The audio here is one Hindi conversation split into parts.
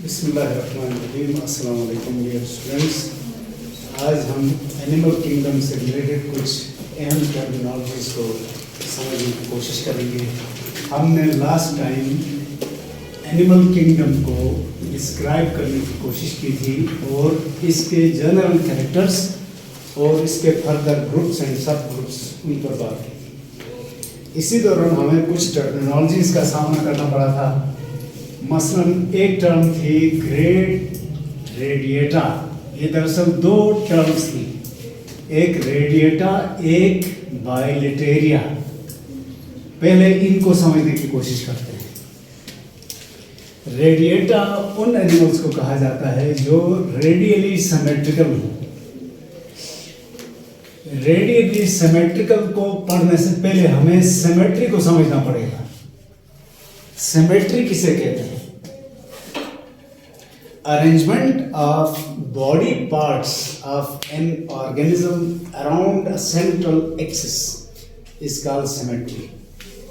बिस्मिल्लाहिर्रहमानिर्रहीम। अस्सलाम वालेकुम डियर स्टूडेंट्स। आज हम एनिमल किंगडम से रिलेटेड कुछ अहम टर्मिनोलॉजीज को समझने की कोशिश करेंगे। हमने लास्ट टाइम एनिमल किंगडम को डिस्क्राइब करने की कोशिश की थी और इसके जनरल कैरेक्टर्स और इसके फर्दर ग्रुप्स एंड सब ग्रुप्स उन पर बात की। इसी दौरान हमें कुछ टर्मिनोलॉजीज का सामना करना पड़ा था। मसलन एक टर्म थी ग्रेट रेडिएटा। ये दरअसल दो टर्म्स थी, एक रेडिएटा एक बाइलेटेरिया। पहले इनको समझने की कोशिश करते हैं। रेडिएटा उन एनिमल्स को कहा जाता है जो रेडियली सिमेट्रिकल हो। रेडियली सिमेट्रिकल को पढ़ने से पहले हमें सिमेट्री को समझना पड़ेगा। सिमेट्री किसे कहते हैं? Arrangement of body parts of an organism around a central axis is called symmetry.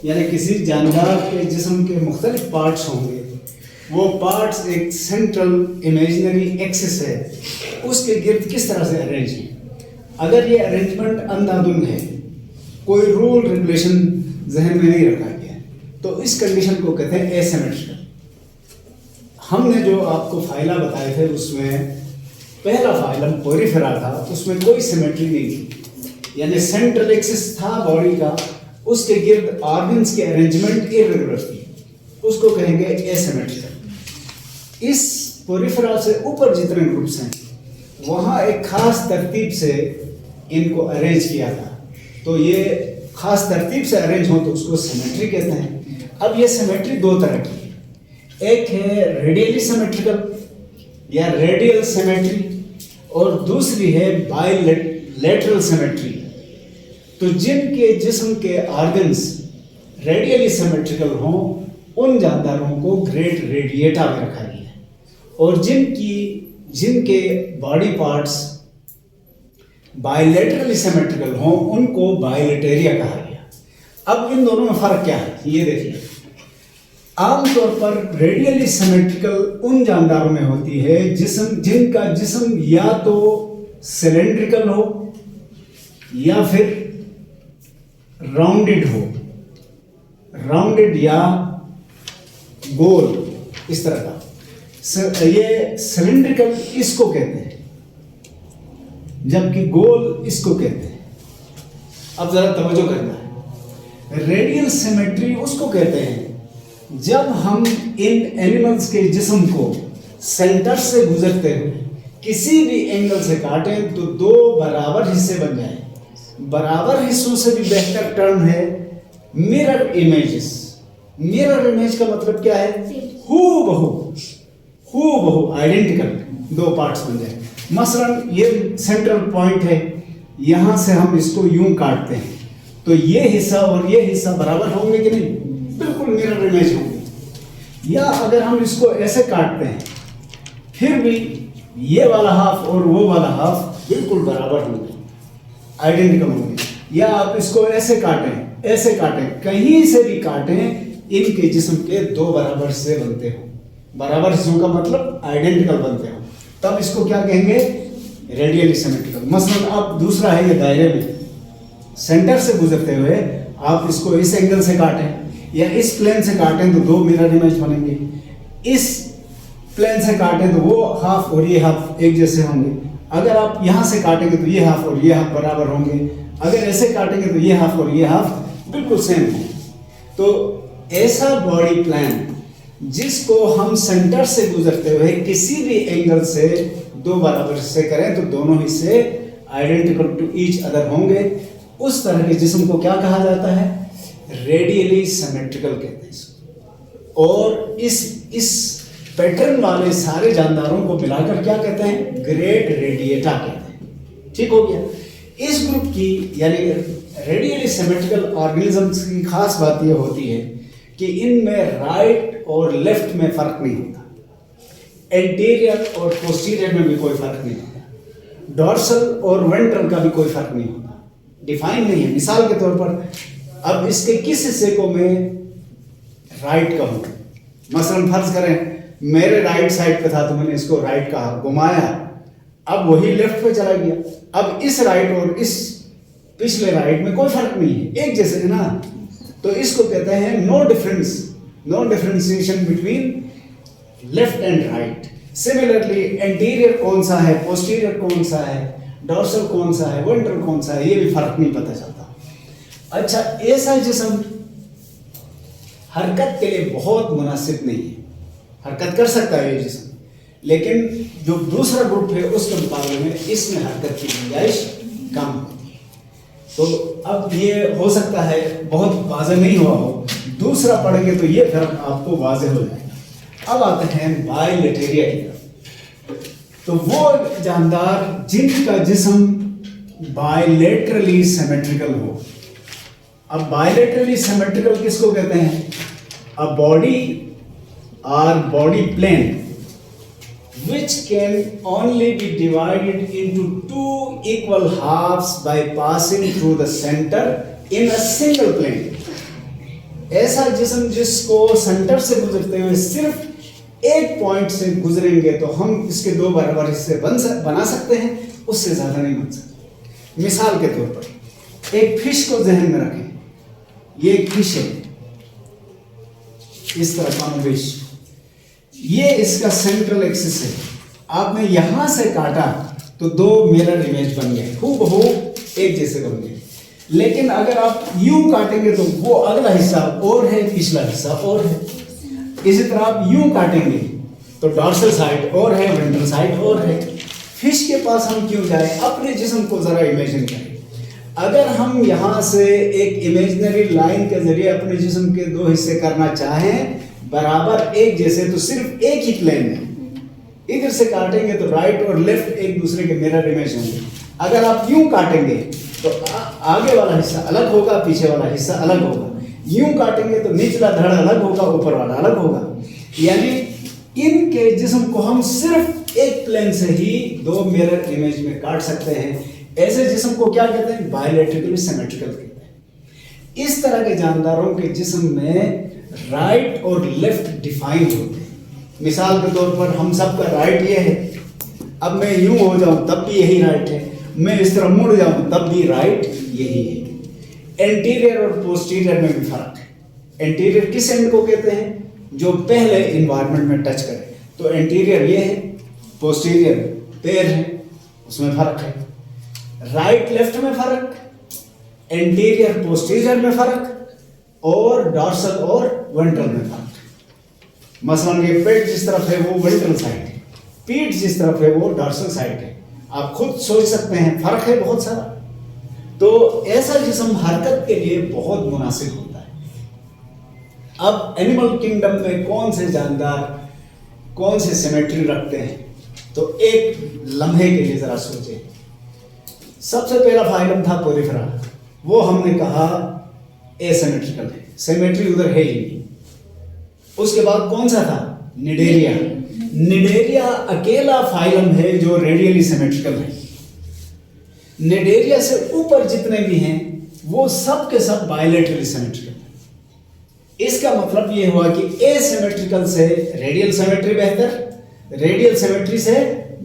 यानी किसी जानवर के जिस्म के मुख्तलिफ पार्ट्स होंगे, वो पार्ट्स एक सेंट्रल इमेजिनरी एक्सिस है, उसके गिर्द किस तरह से अरेंज है। अगर ये अरेंजमेंट अंधाधुंध है, कोई रूल रेगुलेशन जहन में नहीं रखा गया, तो इस कंडीशन को कहते हैं एसिमेट्रिकल। हमने जो आपको फाइला बताए थे उसमें पहला फाइलम पोरिफेरा था, उसमें कोई सिमेट्री नहीं थी। यानी सेंट्रल एक्सिस था बॉडी का, उसके गिर्द ऑर्गन्स के अरेंजमेंट इर्रेगुलर थी, उसको कहेंगे एसिमेट्रिकल। इस पोरिफेरा से ऊपर जितने ग्रुप्स हैं वहाँ एक खास तरतीब से इनको अरेंज किया था, तो ये खास तरतीब से अरेंज हो तो उसको सिमेट्री कहते हैं। अब ये सिमेट्री दो तरह की है, एक है रेडियली सिमेट्रिकल या रेडियल सिमेट्री और दूसरी है बाइलेटरल सिमेट्री। तो जिनके जिस्म के ऑर्गन्स रेडियली सिमेट्रिकल हों उन जानदारों को ग्रेट रेडिएटा में रखा गया है, और जिनके बॉडी पार्ट्स बाइलेटरली सिमेट्रिकल हों उनको बाइलेटेरिया कहा गया। अब इन दोनों में फर्क क्या है ये देखिए। आमतौर पर रेडियली सिमेट्रिकल उन जानदारों में होती है जिनका जिस्म या तो सिलेंड्रिकल हो या फिर राउंडेड हो, राउंडेड या गोल इस तरह का। ये सिलेंड्रिकल इसको कहते हैं, जबकि गोल इसको कहते हैं। अब जरा तवज्जो करना है। रेडियल सिमेट्री उसको कहते हैं जब हम इन एनिमल्स के जिस्म को सेंटर से गुजरते हुए किसी भी एंगल से काटें तो दो बराबर हिस्से बन जाए। बराबर हिस्सों से भी बेहतर टर्म है मिरर इमेजेस। मिरर इमेज का मतलब क्या है? हूबहू आइडेंटिकल दो पार्ट्स बन जाए। मसलन ये सेंट्रल पॉइंट है, यहां से हम इसको यूं काटते हैं तो ये हिस्सा और ये हिस्सा बराबर होंगे कि नहीं? बिल्कुल मिरर इमेज होंगे। या अगर हम इसको ऐसे काटते हैं फिर भी ये वाला हाफ और वो वाला हाफ बिल्कुल बराबर होंगे, आइडेंटिकल होंगे। या आप इसको ऐसे काटें, कहीं से भी काटें, इनके जिस्म के दो बराबर हिस्से बनते हो। बराबर हिस्सों का मतलब आइडेंटिकल बनते हो, तब इसको क्या कहेंगे? Radially symmetrical. मसलन अब दूसरा है ये दायरे में सेंटर से गुजरते हुए आप इसको इस एंगल से काटें या इस प्लेन से काटें तो दो मिरर इमेज बनेंगे। इस प्लेन से काटें तो वो हाफ और ये हाफ एक जैसे होंगे। अगर आप यहाँ से काटेंगे तो ये हाफ और ये हाफ बराबर होंगे। अगर ऐसे काटेंगे तो ये हाफ और ये हाफ बिल्कुल सेम होंगे। तो ऐसा बॉडी प्लान जिसको हम सेंटर से गुजरते हुए किसी भी एंगल से दो बराबर हिस्से करें तो दोनों हिस्से आइडेंटिकल टू ईच अदर होंगे, उस तरह के जिस्म को क्या कहा जाता है? रेडियली सिमेट्रिकल कहते हैं इसको। और इस पैटर्न वाले सारे जानदारों को मिलाकर क्या कहते हैं? ग्रेट रेडिएटा कहते हैं। ठीक हो गया। इस ग्रुप की यानी रेडियली सिमेट्रिकल ऑर्गेनिजम्स की खास बात यह होती है कि इनमें राइट और लेफ्ट में फर्क नहीं होता, एंटीरियर और पोस्टीरियर में भी कोई फर्क नहीं होता, डॉर्सल और वेंट्रल का भी कोई फर्क नहीं होता, डिफाइन नहीं है। मिसाल के तौर पर अब इसके किस हिस्से को मैं राइट कहूँ? मसलन फर्ज करें मेरे राइट साइड पे था तो मैंने इसको राइट कहा, घुमाया, अब वही लेफ्ट पे चला गया। अब इस राइट और इस पिछले राइट में कोई फर्क नहीं है, एक जैसे है ना। तो इसको कहते हैं no differentiation between left and right. Similarly anterior कौन सा है, पोस्टीरियर कौन सा है, डॉर्सल कौन सा है, वेंट्रल कौन सा है, ये भी फर्क नहीं पता चलता। अच्छा, ऐसा जिस्म हरकत के लिए बहुत मुनासिब नहीं है, हरकत कर सकता है ये जिस्म, लेकिन जो दूसरा ग्रुप है उसके मुकाबले में इसमें हरकत की गुंजाइश कम होती है। तो अब ये हो सकता है बहुत वाज़ेह नहीं हुआ हो, दूसरा पढ़ेंगे तो ये फर्क आपको वाज़ेह हो जाएगा। अब आते हैं बायलेटेरिया की तरफ। तो वो जानदार जिनका जिस्म बायलेटरली सिमेट्रिकल हो। अब बायलेटरली सिमेट्रिकल किसको कहते हैं? अ बॉडी और body plane which can only be divided into two equal halves by passing through the center in a single plane। ऐसा जिस्म जिसको सेंटर से गुजरते हुए सिर्फ एक पॉइंट से गुजरेंगे तो हम इसके दो बराबर हिस्से बना सकते हैं, उससे ज्यादा नहीं बन सकते। मिसाल के तौर पर एक फिश को जहन में रखें, ये एक फिश है, इस तरह का फिश, ये इसका सेंट्रल एक्सिस है। आपने यहां से काटा तो दो मिरर इमेज बन गए, हूबहू एक जैसे बन गए। लेकिन अगर आप यूं काटेंगे तो वो अगला हिस्सा और है, पिछला हिस्सा और है। इसी तरह आप यूं काटेंगे तो डॉर्सल साइड और है, वेंट्रल साइड और है। फिश के पास हम क्यों जाए? अपने जिस्म को जरा इमेजिन करें। अगर हम यहां से एक इमेजिनरी लाइन के जरिए अपने जिस्म के दो हिस्से करना चाहें बराबर एक जैसे, तो सिर्फ एक ही प्लेन में इधर से काटेंगे तो राइट और लेफ्ट एक दूसरे के मिरर इमेज होंगे। अगर आप यूं काटेंगे तो आगे वाला हिस्सा अलग होगा, पीछे वाला हिस्सा अलग होगा। यूं काटेंगे तो निचला धड़ अलग होगा, ऊपर वाला अलग होगा। यानी इनके जिस्म को हम सिर्फ एक प्लेन से ही दो मिरर इमेज में काट सकते हैं। ऐसे जिस्म को क्या कहते हैं? बायलेटरली सिमेट्रिकल कहते हैं। इस तरह के जानदारों के जिस्म में राइट और लेफ्ट डिफाइंड होते हैं। मिसाल के तौर पर हम सब का राइट ये है, अब मैं यूं हो जाऊं तब भी यही राइट है, मैं इस तरह मुड़ जाऊं तब भी राइट यही है। एंटीरियर और पोस्टीरियर में भी फर्क है। एंटीरियर किस एंड को कहते हैं? जो पहले इन्वायरमेंट में टच करे, तो एंटीरियर ये है, पोस्टीरियर पैर है, उसमें फर्क है। राइट लेफ्ट में फर्क, एंटीरियर पोस्टीरियर में फर्क, और डॉर्सल और वेंट्रल में फर्क। मसलन ये पेट जिस तरफ है वो वेंट्रल साइड है, पीठ जिस तरफ है वो डॉर्सल साइड है। आप खुद सोच सकते हैं, फर्क है बहुत सारा। तो ऐसा जिस्म हरकत के लिए बहुत मुनासिब होता है। अब एनिमल किंगडम में कौन से जानदार कौन से सिमेट्री रखते हैं, तो एक लम्हे के लिए जरा सोचें। सबसे पहला फाइलम था पोरिफेरा, वो हमने कहा एसिमेट्रिकल है, सिमेट्री उधर है ही नहीं। उसके बाद कौन सा था? निडेरिया। निडेरिया अकेला फाइलम है जो रेडियली सिमेट्रिकल है। निडेरिया से ऊपर जितने भी हैं वो सब के सब बायलेटरली सिमेट्रिकल है। इसका मतलब ये हुआ कि एसिमेट्रिकल से रेडियल सिमेट्री बेहतर, रेडियल सिमेट्री से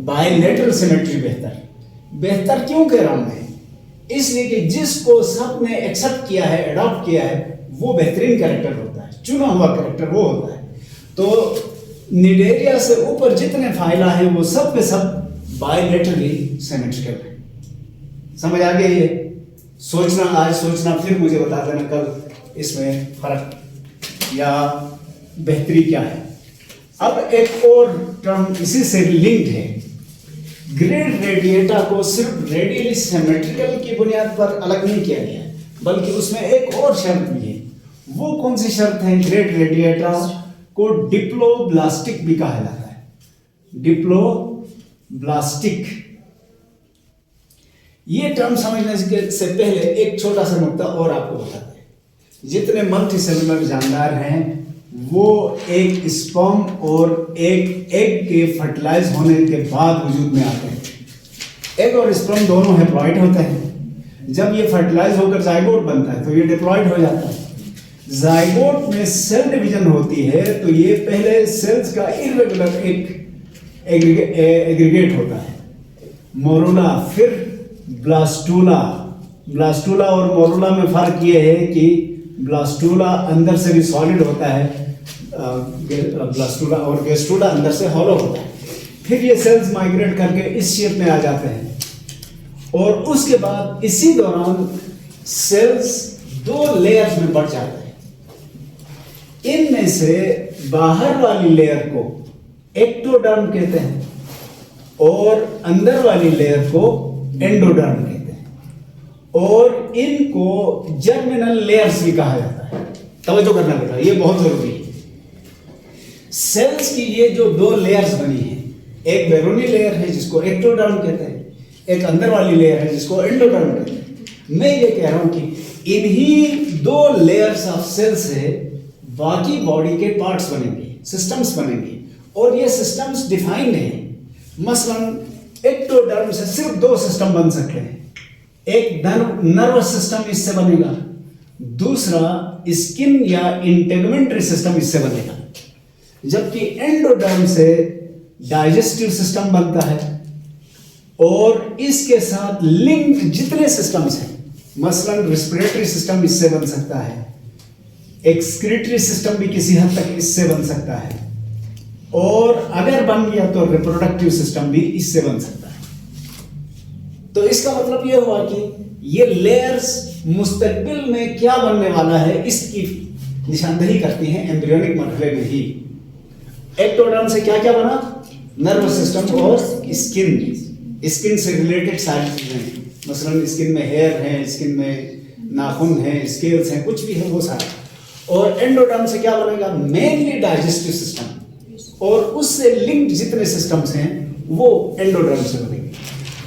बायलेटरल सिमेट्री बेहतर। बेहतर क्यों कह रहा हूं मैं? इसलिए कि जिसको सबने एक्सेप्ट किया है, अडॉप्ट किया है, वो बेहतरीन कैरेक्टर होता है, चुना हुआ कैरेक्टर वो होता है। तो निडेरिया से ऊपर जितने फाइला हैं वो सब के सब बायलेटरली सिमेट्रिकल है। समझ आ गया? ये सोचना, आज सोचना, फिर मुझे बता देना कल इसमें फर्क या बेहतरी क्या है। अब एक और टर्म इसी से लिंक्ड है। ग्रेड रेडिएटा को सिर्फ रेडियली सिमेट्रिकल की बुनियाद पर अलग नहीं किया गया, बल्कि उसमें एक और शर्त भी है। वो कौन सी शर्त है? ग्रेड रेडिएटा को डिप्लोब्लास्टिक भी कहा जाता है। डिप्लोब्लास्टिक, ये टर्म समझने से पहले एक छोटा सा नुक्ता और आपको बताते हैं। जितने मल्टीसेलुलर जानदार हैं वो एक स्पर्म और एक एग के फर्टिलाइज होने के बाद वजूद में आते हैं। एग और स्पर्म दोनों हैप्लॉइड होते हैं। जब ये फर्टिलाइज होकर जाइगोट बनता है तो ये डिप्लॉइड हो जाता है। जाइगोट में सेल डिवीजन होती है तो ये पहले सेल्स का इर्रेगुलर एक एग्रीगेट होता है, मोरुला, फिर ब्लास्टूला। ब्लास्टूला और मोरुला में फर्क ये है कि ब्लास्टूला अंदर से भी सॉलिड होता है, ब्लास्टूला, और गेस्टूला अंदर से हॉलो होता है। फिर ये सेल्स माइग्रेट करके इस शेप में आ जाते हैं और उसके बाद इसी दौरान सेल्स 2 लेयर्स में बढ़ जाते हैं। इनमें से बाहर वाली लेयर को एक्टोडर्म कहते हैं और अंदर वाली लेयर को एंडोडर्म कहते हैं और इनको जर्मिनल लेयर्स भी कहा जाता है। तवज्जो करना बेटा, ये बहुत जरूरी है। सेल्स की ये जो 2 लेयर्स बनी है, एक बैरोनी लेयर है जिसको एक्टोडर्म कहते हैं, एक अंदर वाली लेयर है जिसको एंडोडर्म कहते हैं। मैं ये कह रहा हूं कि इन्हीं 2 लेयर्स ऑफ सेल्स से बाकी बॉडी के पार्ट्स बनेंगे, सिस्टम्स बनेंगे और ये सिस्टम्स डिफाइंड हैं। मसलन एक्टोडर्म से सिर्फ 2 सिस्टम बन सकते हैं, एक नर्वस सिस्टम इससे बनेगा, दूसरा स्किन या इंटेगुमेंट्री सिस्टम इससे बनेगा, जबकि एंडोडर्म से डाइजेस्टिव सिस्टम बनता है और इसके साथ लिंक्ड जितने सिस्टम्स हैं, मसलन रेस्पिरेटरी सिस्टम इससे बन सकता है, एक्सक्रीटरी सिस्टम भी किसी हद तक इससे बन सकता है और अगर बन गया तो रिप्रोडक्टिव सिस्टम भी इससे बन सकता है। तो इसका मतलब यह हुआ कि ये लेयर्स मुस्तकबिल में क्या बनने वाला है इसकी निशानदही करती हैं एम्ब्रियोनिक मरहले में ही। एक्टोडर्म से क्या क्या बना? नर्वस सिस्टम और स्किन। स्किन से रिलेटेड सारी चीजें, मसलन स्किन में हेयर है, स्किन में नाखून है, स्केल्स हैं, कुछ भी है वो सारा। और एंडोडर्म से क्या बनेगा? मेनली डाइजेस्टिव सिस्टम और उससे लिंक्ड जितने सिस्टम्स हैं वो एंडोडर्म से बनेंगे।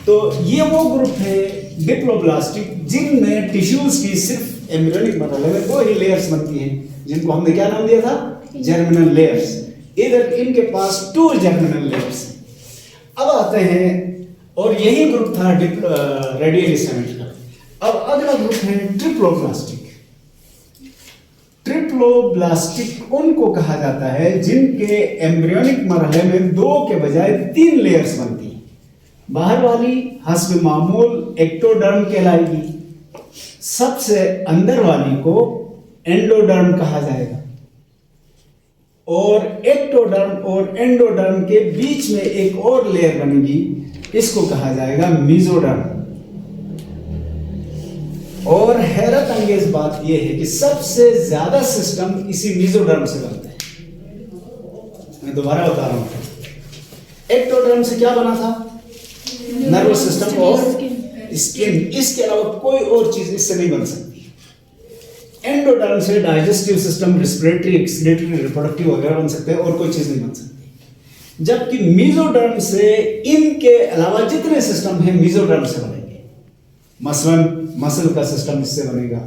तो ये वो ग्रुप है डिप्लोब्लास्टिक जिनमें टिश्यूज की सिर्फ एम्ब्रियोनिक मरहले में 2 ही लेयर्स बनती हैं, जिनको हमने क्या नाम दिया था? Germinal layers. इधर इनके पास 2 जर्मिनल लेयर्स। अब आते हैं, और यही ग्रुप था रेडियली सिमेट्रिकल का। अब अगला ग्रुप है ट्रिप्लोब्लास्टिक। ट्रिप्लोब्लास्टिक उनको कहा जाता है जिनके एम्ब्रियोनिक मरहले में 2 के बजाय 3 लेयर्स बनती हैं। बाहर वाली हस्ब मामूल एक्टोडर्म कहलाएगी, सबसे अंदर वाली को एंडोडर्म कहा जाएगा और एक्टोडर्म और एंडोडर्म के बीच में एक और लेयर बनेगी, इसको कहा जाएगा मीजोडर्म। और हैरत अंगेज बात यह है कि सबसे ज्यादा सिस्टम इसी मीजोडर्म से बनते हैं। मैं दोबारा बता रहा हूं, एक्टोडर्म से क्या बना था? नर्वस सिस्टम और स्किन। इसके अलावा कोई और चीज इससे नहीं बन सकती। एंडोडर्म से digestive system, respiratory, excretory, reproductive वगैरह बन सकते हैं और कोई चीज नहीं बन सकती। जबकि मीजोडर्म से इनके अलावा जितने सिस्टम हैं मीजोडर्म से बनेंगे। मसलन मसल का सिस्टम इससे बनेगा,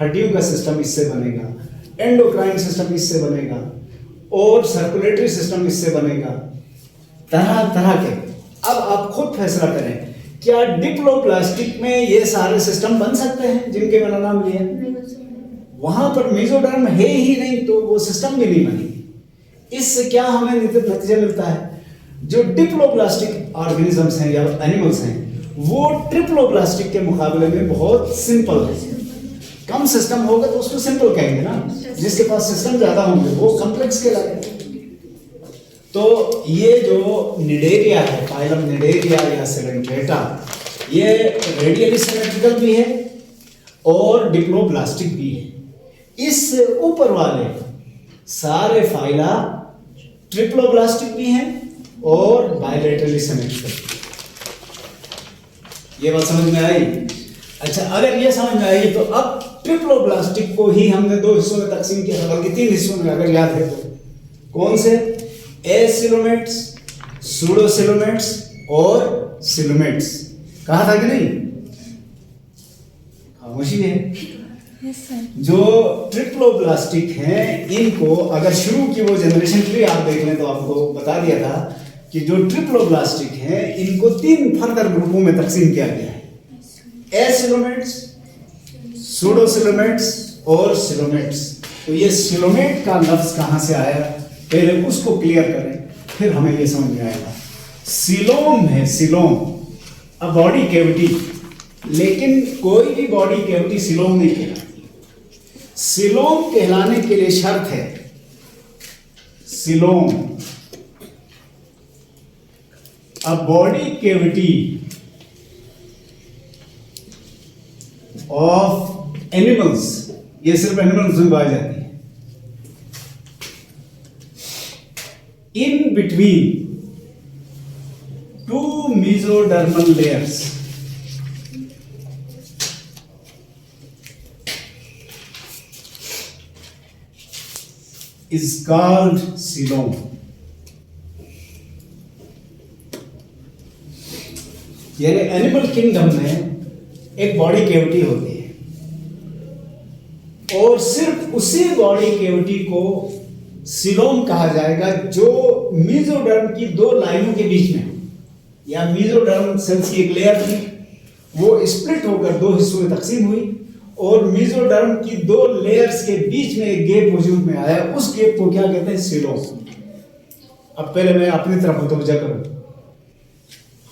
हड्डियों का सिस्टम इससे बनेगा, एंडोक्राइन सिस्टम इससे बनेगा और सर्कुलेटरी सिस्टम इससे बनेगा, तरह तरह के। अब आप खुद फैसला करें, क्या डिप्लोब्लास्टिक में ये सारे सिस्टम बन सकते हैं जिनके मैंने नाम लिए? वहां पर मीजोडर्म है ही नहीं तो वो सिस्टम भी नहीं बनेगी। इससे क्या हमें नतीजा मिलता है? जो डिप्लोब्लास्टिक ऑर्गेनिजम्स हैं या एनिमल्स हैं वो ट्रिप्लोब्लास्टिक के मुकाबले में बहुत सिंपल है। कम सिस्टम होगा तो उसको सिंपल कहेंगे ना, जिसके पास सिस्टम ज्यादा होंगे वो कॉम्प्लेक्स कहलाएगा। तो ये जो निडेरिया है, फाइलम निडेरिया या सेलेंट्रेटा, ये रेडियली सिमेट्रिकल भी है और डिप्लोब्लास्टिक भी है। इससे ऊपर वाले सारे फाइला ट्रिप्लोब्लास्टिक भी हैं और बायलैटरली सिमेट्रिकल। ये बात समझ में आई? अच्छा, अगर ये समझ में आई तो अब ट्रिप्लोब्लास्टिक को ही हमने 2 हिस्सों में तकसीम किया था, बल्कि 3 हिस्सों में अगर याद है तो। कौन से? एसिलोमेट्स, सूडोसिलोमेट्स और सिलोमेट्स। कहा था कि नहीं? खामोशी है। जो ट्रिप्लोब्लास्टिक हैं इनको अगर शुरू की वो जनरेशन ट्री आप देख लें तो आपको बता दिया था कि जो ट्रिप्लोब्लास्टिक हैं इनको 3 फर्दर ग्रुपों में तकसीम किया गया है, एसिलोमेट्स, सूडोसिलोमेट्स और सिलोमेट्स। तो ये सिलोमेट का लफ्ज कहाँ से आया, पहले उसको क्लियर करें, फिर हमें ये समझ में आएगा। सिलोम है, सिलोम, अ बॉडी कैविटी, लेकिन कोई भी बॉडी कैविटी सिलोम नहीं कहलाती। सिलोम कहलाने के लिए शर्त है, coelom a body cavity of animals, ये सिर्फ एनिमल्स में पाई जाती है, in between two mesodermal layers, is called coelom. यानी एनिमल किंगडम में एक बॉडी कैविटी होती है और सिर्फ उसी बॉडी कैविटी को सीलोम कहा जाएगा जो मेसोडर्म की दो लाइनों के बीच में, या मेसोडर्म सेल्स की एक लेयर थी, वो स्प्लिट होकर दो हिस्सों में तकसीम हुई और मेसोडर्म की दो लेयर्स के बीच में एक गैप वजूद में आया, उस गैप को क्या कहते हैं, सीलोम। अब पहले मैं अपनी तरफ मुतवज्जा करूं,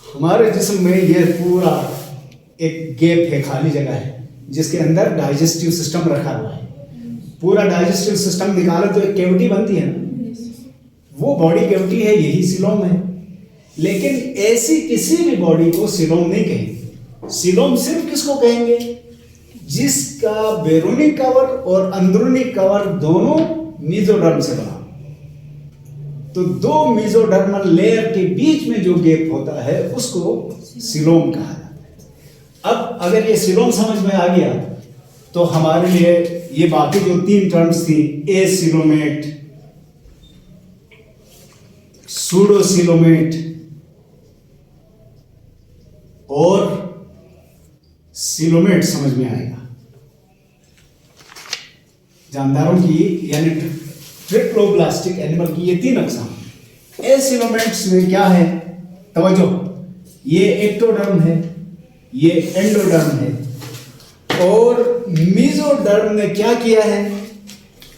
हमारे जिस्म में ये पूरा एक गैप है, खाली जगह है, जिसके अंदर डाइजेस्टिव सिस्टम रखा हुआ है। पूरा डाइजेस्टिव सिस्टम निकाले तो एक कैविटी बनती है ना, वो बॉडी कैविटी है, यही सीलोम है। लेकिन ऐसी किसी भी बॉडी को सीलोम नहीं कहेंगे। सीलोम सिर्फ किसको कहेंगे, जिसका बैरूनी कवर और अंदरूनी कवर दोनों मेसोडर्म से बना, तो दो मेसोडर्मल लेयर के बीच में जो गैप होता है उसको सीलोम कहा जाता है। अब अगर ये सीलोम समझ में आ गया तो हमारे लिए ये बाकी जो तीन टर्म्स थी, एसीलोमेट, सूडोसीलोमेट और सीलोमेट समझ में आएगा। जानदारों की यानी ट्रिप्लोब्लास्टिक एनिमल की ये तीन अक़साम। एसीलोमेट्स में क्या है, तवज्जो, ये एक्टोडर्म है, ये एंडोडर्म है, और मेसोडर्म ने क्या किया है,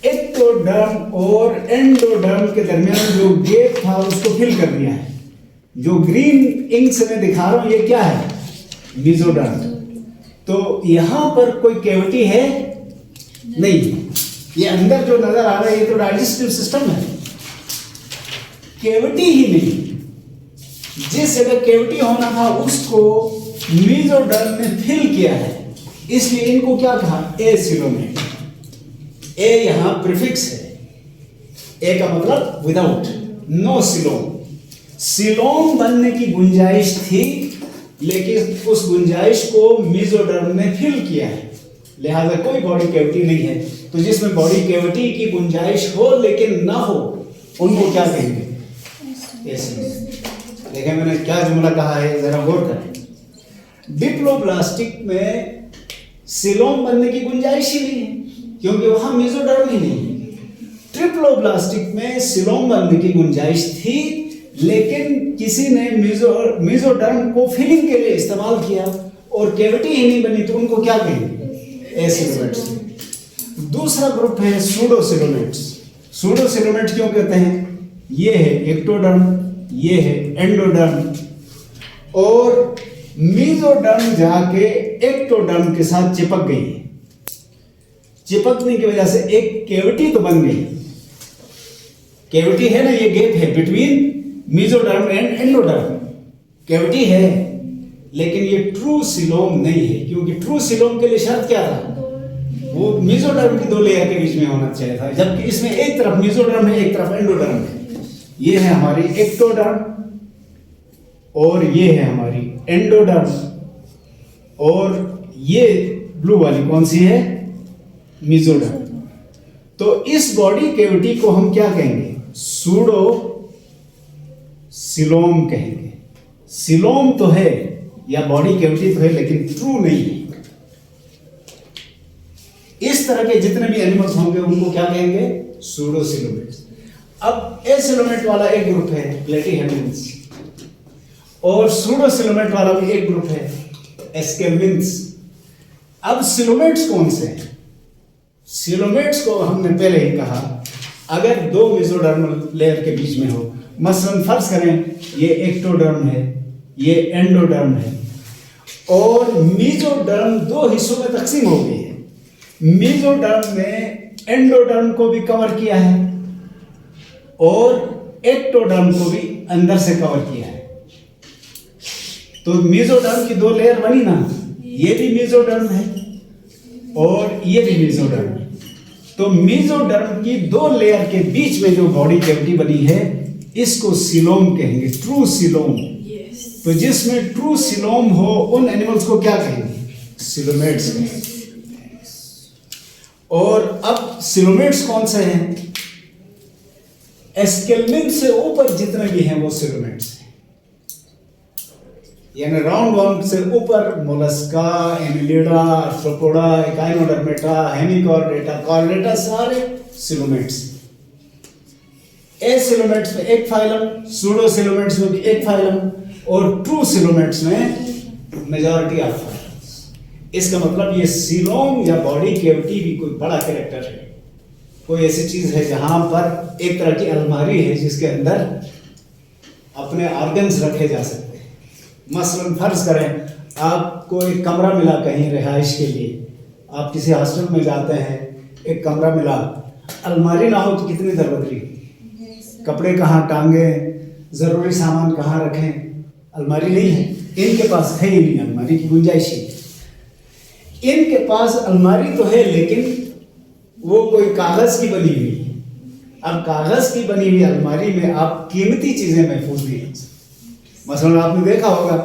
एक्टोडर्म और एंडोडर्म के दरमियान जो गैप था उसको फिल कर दिया है। जो ग्रीन इंक से मैं दिखा रहा हूं ये क्या है, मेसोडर्म। तो यहां पर कोई कैविटी है नहीं, ये अंदर जो नजर आ रहा है ये तो डाइजेस्टिव सिस्टम है, कैविटी ही नहीं। जिस जगह कैविटी होना था उसको मेसोडर्म ने फिल किया है, इसलिए इनको क्या कहा, एसीलोमेट। ए यहां प्रीफिक्स है, ए का मतलब विदाउट, नो सीलोम। सीलोम बनने की गुंजाइश थी लेकिन उस गुंजाइश को मेसोडर्म ने फिल किया है, लिहाजा कोई बॉडी कैविटी नहीं है। तो जिसमें बॉडी कैविटी की गुंजाइश हो लेकिन ना हो उनको क्या कहेंगे, देखिए मैंने क्या जुमला कहा है, जरा गौर करें। डिप्लोब्लास्टिक में सीलोम बनने की गुंजाइश ही नहीं है क्योंकि वहां मेसोडर्म ही नहीं है। ट्रिप्लोब्लास्टिक में सीलोम बनने की गुंजाइश थी लेकिन किसी ने मेसोडर्म को फिलिंग के लिए इस्तेमाल किया और कैविटी ही नहीं बनी, तो उनको क्या कहेंगे, एसीलोमेट्स। दूसरा ग्रुप है सूडोसीलोमेट्स। सूडोसीलोमेट क्यों कहते हैं, ये है एक्टोडर्म, ये है एंडोडर्म, और मेसोडर्म जाके एक्टोडर्म के साथ चिपक गई है। चिपकने की वजह से एक कैविटी तो बन गई, कैविटी है ना, ये गैप है between mesoderm and endoderm, cavity है, लेकिन ये ट्रू सीलोम नहीं है क्योंकि ट्रू सीलोम के लिए शर्त क्या था, वो मेसोडर्म की दो लेयर के बीच में होना चाहिए था, जबकि इसमें एक तरफ मेसोडर्म है एक तरफ एंडोडर्म है। ये है हमारी एक्टोडर्म और ये है हमारी एंडोडर्म, और ये ब्लू वाली कौन सी है, मेसोडर्म। तो इस बॉडी कैविटी को हम क्या कहेंगे, सूडो सीलोम कहेंगे। सीलोम तो है या बॉडी कैविटी तो है लेकिन ट्रू नहीं है। इस तरह के जितने भी एनिमल्स होंगे उनको क्या कहेंगे, सूडोसीलोमेट्स। अब एसीलोमेट वाला एक ग्रुप है प्लेटीहेल्मिन्थ्स, और सूडोसीलोमेट वाला भी एक ग्रुप है एस्केल्मिन्थ्स। अब सीलोमेट्स कौन से हैं, सिलोमेट्स को हमने पहले ही कहा, अगर दो मेसोडर्मल लेयर के बीच में हो, मसलन फर्ज करें ये एक्टोडर्म है, ये एंडोडर्म है, और मेसोडर्म दो हिस्सों में तकसीम हो गई है। मेसोडर्म में एंडोडर्म को भी कवर किया है और एक्टोडर्म को भी अंदर से कवर किया है। तो मेसोडर्म की दो लेयर बनी ना, ये भी मेसोडर्म है और ये भी मेसोडर्म है। तो मेसोडर्म की दो लेयर के बीच में जो बॉडी कैविटी बनी है, इसको सीलोम कहेंगे, ट्रू सीलोम। तो जिसमें ट्रू सीलोम हो उन एनिमल्स को क्या कहेंगे? सिलोमेट्स कहेंगे। और अब सिलोमेट्स कौन से हैं? एस्केल्मिन से ऊपर जितने भी हैं वो सिलोमेट्स हैं, यानी राउंड वर्म से ऊपर Mollusca, Annelida, arthropoda, echinodermata, Hemichordata, Chordata सारे सिलोमेट्स। एसिलोमेट्स में एक फाइलम, सूडो सिलोमेट्स में भी एक फाइलम, और ट्रू सिलोमेट्स में मेजॉरिटी ऑफ फाइलम्स। इसका मतलब ये सीलोम या बॉडी कैविटी भी कोई बड़ा कैरेक्टर है, कोई ऐसी चीज है जहां पर एक तरह की अलमारी है जिसके अंदर अपने ऑर्गन्स रखे जा सकते हैं। मसलन फर्ज करें आपको एक कमरा मिला कहीं रिहाइश के लिए, आप किसी हॉस्टल में जाते हैं, एक कमरा मिला, अलमारी ना हो तो कितनी दरबदरी, कपड़े कहाँ टांगे, जरूरी सामान कहाँ रखें, अलमारी नहीं है। इनके पास है ही नहीं अलमारी की गुंजाइश ही। इनके पास अलमारी तो है लेकिन वो कोई कागज की बनी हुई है। अब कागज की बनी हुई अलमारी में आप कीमती चीजें महफूज नहीं रख सकते। मसलन आपने देखा होगा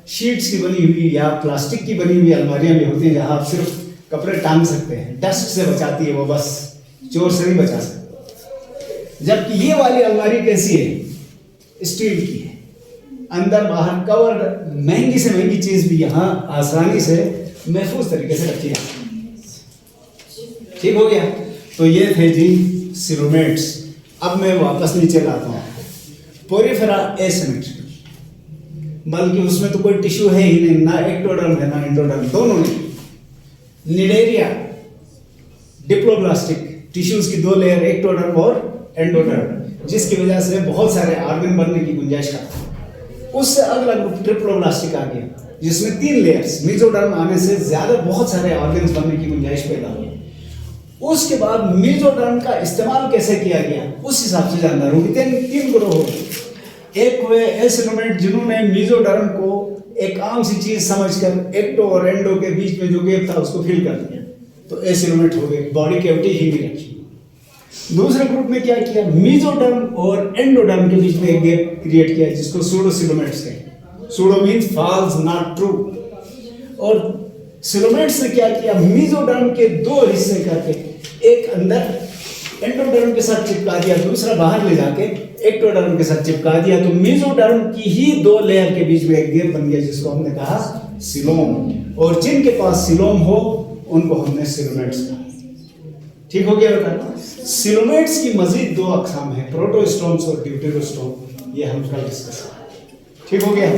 शीट्स की बनी हुई या प्लास्टिक की बनी हुई अलमारियां भी होती हैं जहां आप सिर्फ कपड़े टांग सकते हैं, डस्ट से बचाती है वो, बस चोर से नहीं बचा सकते। जबकि ये वाली अलमारी कैसी है? स्टील की है, अंदर बाहर कवर्ड, महंगी से महंगी चीज भी यहाँ आसानी से महफूज तरीके से रखी जाती है। ठीक हो गया? तो ये थे जी सिलोमेट्स। अब मैं वापस नीचे लाता हूँ। पोरिफेरा एसिमेट्रिकल, बल्कि उसमें तो कोई टिश्यू है ही नहीं, ना एक्टोडर्म है ना एंडोडर्म, दोनों नहीं। निडेरिया डिप्लोब्लास्टिक, टिश्यूज की दो लेयर, एक्टोडर्म और एंडोडर्म, जिसकी वजह से बहुत सारे ऑर्गन बनने की गुंजाइश करता है। उससे अगला ग्रुप ट्रिप्लोब्लास्टिक आ गया जिसमें 3 लेयर्स, मेसोडर्म आने से ज्यादा बहुत सारे ऑर्गन्स बनने की गुंजाइश पैदा हुई। उसके बाद मेसोडर्म का इस्तेमाल कैसे किया गया उस हिसाब से जानना होगी। 3 ग्रोह हो गए। एक हुए एसिलोमेट जिन्होंने मेसोडर्म को एक आम सी चीज समझकर एक्टो और एंडो के बीच में जो गैप था उसको फिल कर दिया, तो एसिलोमेट हो गए, बॉडी कैविटी ही नहीं रखी। दूसरे ग्रुप में क्या किया? मेसोडर्म और एंडोडर्म के बीच में एक गैप क्रिएट किया जिसको सूडो सिलोमेट्स कहते हैं। Pseudo means false, not true. और सिलोमेट्स ने क्या किया? मेसोडर्म के 2 हिस्से करके एक अंदर एंडोडर्म के साथ चिपका दिया, दूसरा बाहर ले जाके एक्टोडर्म के साथ चिपका दिया। तो मेसोडर्म की ही 2 लेयर के बीच में एक गैप बन गया जिसको हमने कहा सिलोम। और जिनके पास सिलोम हो उनको हमने सिलोमेट्स कहा। ठीक हो गया बेटा? सिलोमेट्स की मजीद 2 अक़साम है, प्रोटोस्टोम्स और ड्यूटेरोस्टोम, ये हम कल डिस्कस करेंगे। ठीक हो गया?